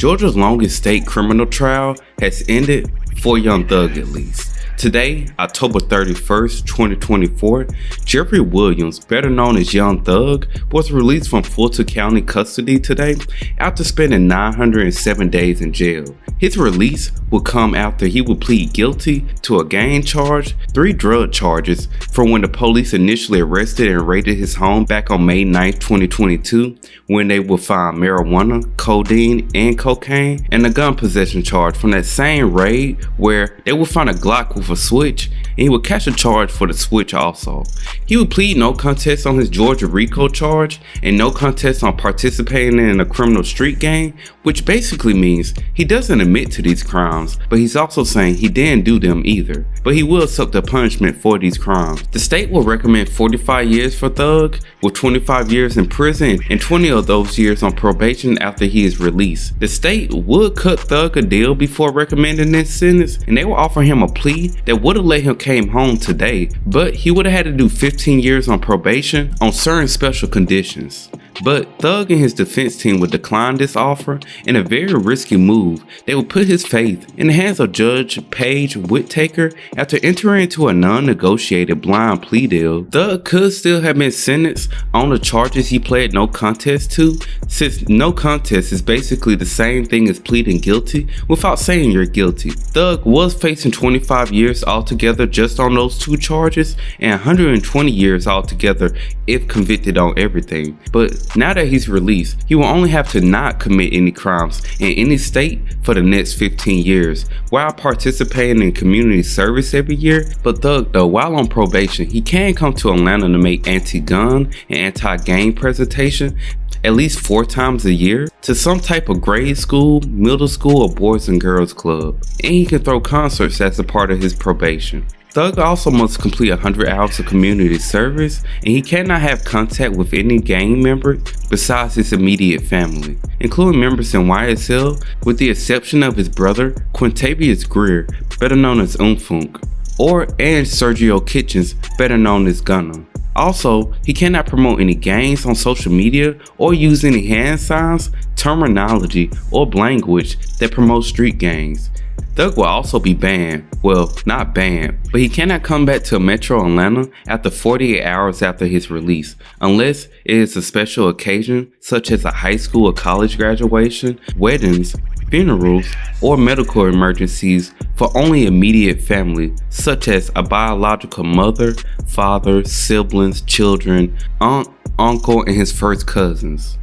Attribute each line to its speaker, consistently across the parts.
Speaker 1: Georgia's longest state criminal trial has ended, for Young Thug at least. Today, October 31st, 2024, Jeffrey Williams, better known as Young Thug, was released from Fulton County custody today after spending 907 days in jail. His release will come after he would plead guilty to a gang charge, 3 drug charges from when the police initially arrested and raided his home back on May 9, 2022, when they would find marijuana, codeine, and cocaine, and a gun possession charge from that same raid where they would find a Glock with a switch, and he would catch a charge for the switch also. He would plead no contest on his Georgia RICO charge and no contest on participating in a criminal street gang, which basically means he doesn't admit to these crimes, but he's also saying he didn't do them either, but he will accept the punishment for these crimes. The state will recommend 45 years for Thug, with 25 years in prison and 20 of those years on probation after he is released. The state would cut Thug a deal before recommending this sentence, and they will offer him a plea that would have let him came home today, but he would have had to do 15 years on probation on certain special conditions. But Thug and his defense team would decline this offer in a very risky move. They would put his faith in the hands of Judge Paige Whittaker after entering into a non-negotiated blind plea deal. Thug could still have been sentenced on the charges he pled no contest to, since no contest is basically the same thing as pleading guilty without saying you're guilty. Thug was facing 25 years altogether just on those 2 charges and 120 years altogether if convicted on everything. But now that he's released, he will only have to not commit any crimes in any state for the next 15 years while participating in community service every year. But Thug, though, while on probation, he can come to Atlanta to make anti-gun and anti-gang presentation at least 4 times a year to some type of grade school, middle school, or boys and girls club. And he can throw concerts as a part of his probation. Thug also must complete 100 hours of community service, and he cannot have contact with any gang member besides his immediate family, including members in YSL, with the exception of his brother, Quintavious Greer, better known as Funk, and Sergio Kitchens, better known as Gunna. Also, he cannot promote any gangs on social media or use any hand signs, terminology, or language that promotes street gangs. Thug will also be banned, well, not banned, but he cannot come back to Metro Atlanta after 48 hours after his release, unless it is a special occasion such as a high school or college graduation, weddings, funerals, or medical emergencies for only immediate family, such as a biological mother, father, siblings, children, aunt, uncle, and his first cousins.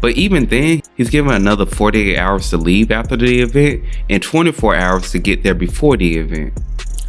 Speaker 1: But even then, he's given another 48 hours to leave after the event and 24 hours to get there before the event.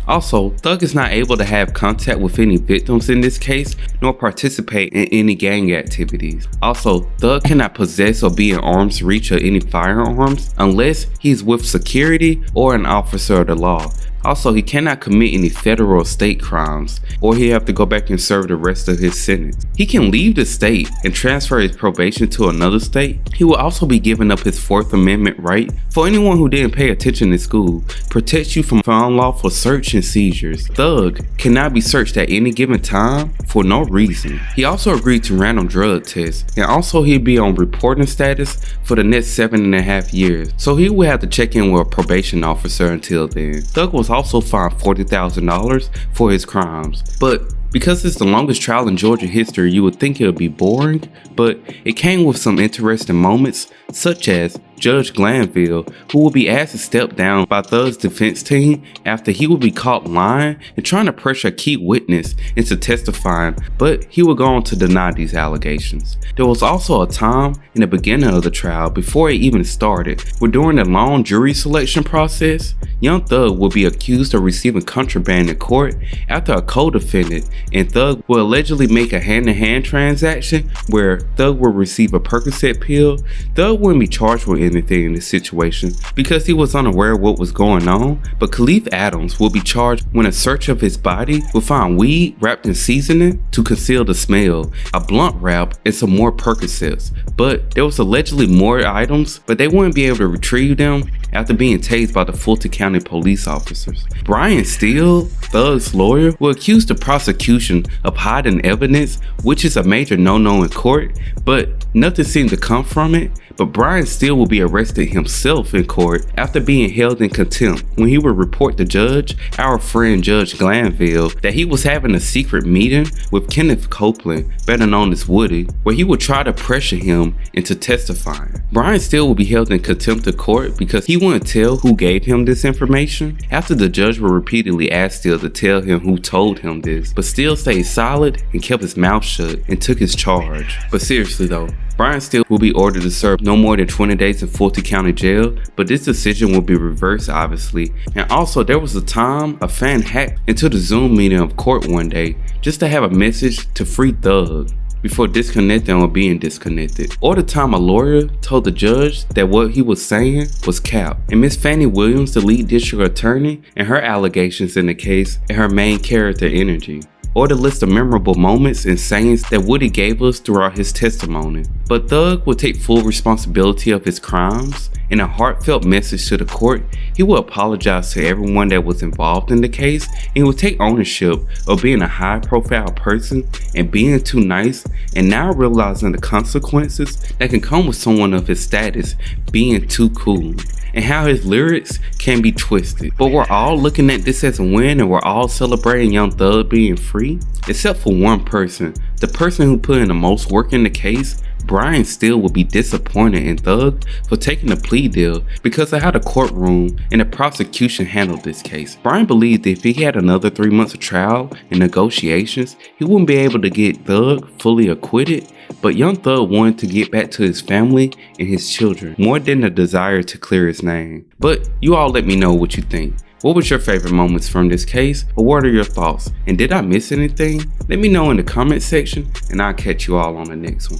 Speaker 1: Also, Thug is not able to have contact with any victims in this case, nor participate in any gang activities. Also, Thug cannot possess or be in arm's reach of any firearms unless he's with security or an officer of the law. Also, he cannot commit any federal or state crimes, or he'll have to go back and serve the rest of his sentence. He can leave the state and transfer his probation to another state. He will also be giving up his 4th Amendment right. For anyone who didn't pay attention in school, protects you from unlawful search and seizures. Thug cannot be searched at any given time for no reason. He also agreed to random drug tests, and also he'll be on reporting status for the next 7.5 years. So he will have to check in with a probation officer until then. Thug was also fined $40,000 for his crimes. But because it's the longest trial in Georgia history, you would think it would be boring, but it came with some interesting moments, such as Judge Glanville, who will be asked to step down by Thug's defense team after he will be caught lying and trying to pressure a key witness into testifying, but he will go on to deny these allegations. There was also a time in the beginning of the trial, before it even started, where during the long jury selection process, Young Thug will be accused of receiving contraband in court after a co-defendant and Thug will allegedly make a hand-to-hand transaction where Thug will receive a Percocet pill. Thug wouldn't be charged with anything in this situation because he was unaware of what was going on, but Khalif Adams will be charged when a search of his body will find weed wrapped in seasoning to conceal the smell, a blunt wrap, and some more Percocets. But there was allegedly more items, but they wouldn't be able to retrieve them after being tased by the Fulton County police officers. Brian Steele, Thug's lawyer, will accuse the prosecution of hiding evidence, which is a major no-no in court, but nothing seemed to come from it. But Brian Steele will be arrested himself in court after being held in contempt when he would report to Judge, our friend Judge Glanville, that he was having a secret meeting with Kenneth Copeland, better known as Woody, where he would try to pressure him into testifying. Brian Steele will be held in contempt of court because he wouldn't tell who gave him this information after the judge would repeatedly ask Steele to tell him who told him this, but Steele stayed solid and kept his mouth shut and took his charge. But seriously though, Brian Steele will be ordered to serve no more than 20 days in Fulton County Jail, but this decision will be reversed obviously. And also there was a time a fan hacked into the Zoom meeting of court one day just to have a message to free Thug before disconnecting or being disconnected. Or the time a lawyer told the judge that what he was saying was cap. And Miss Fannie Williams, the lead district attorney, and her allegations in the case and her main character energy. Or the list of memorable moments and sayings that Woody gave us throughout his testimony. But Thug will take full responsibility of his crimes. In a heartfelt message to the court, he will apologize to everyone that was involved in the case, and he will take ownership of being a high-profile person and being too nice, and now realizing the consequences that can come with someone of his status being too cool, and how his lyrics can be twisted. But we're all looking at this as a win, and we're all celebrating Young Thug being free, except for one person, the person who put in the most work in the case. Brian Steele will be disappointed in Thug for taking a plea deal because of how the courtroom and the prosecution handled this case. Brian believed that if he had another 3 months of trial and negotiations, he wouldn't be able to get Thug fully acquitted. But Young Thug wanted to get back to his family and his children more than the desire to clear his name. But you all let me know what you think. What was your favorite moments from this case, or what are your thoughts? And did I miss anything? Let me know in the comment section, and I'll catch you all on the next one.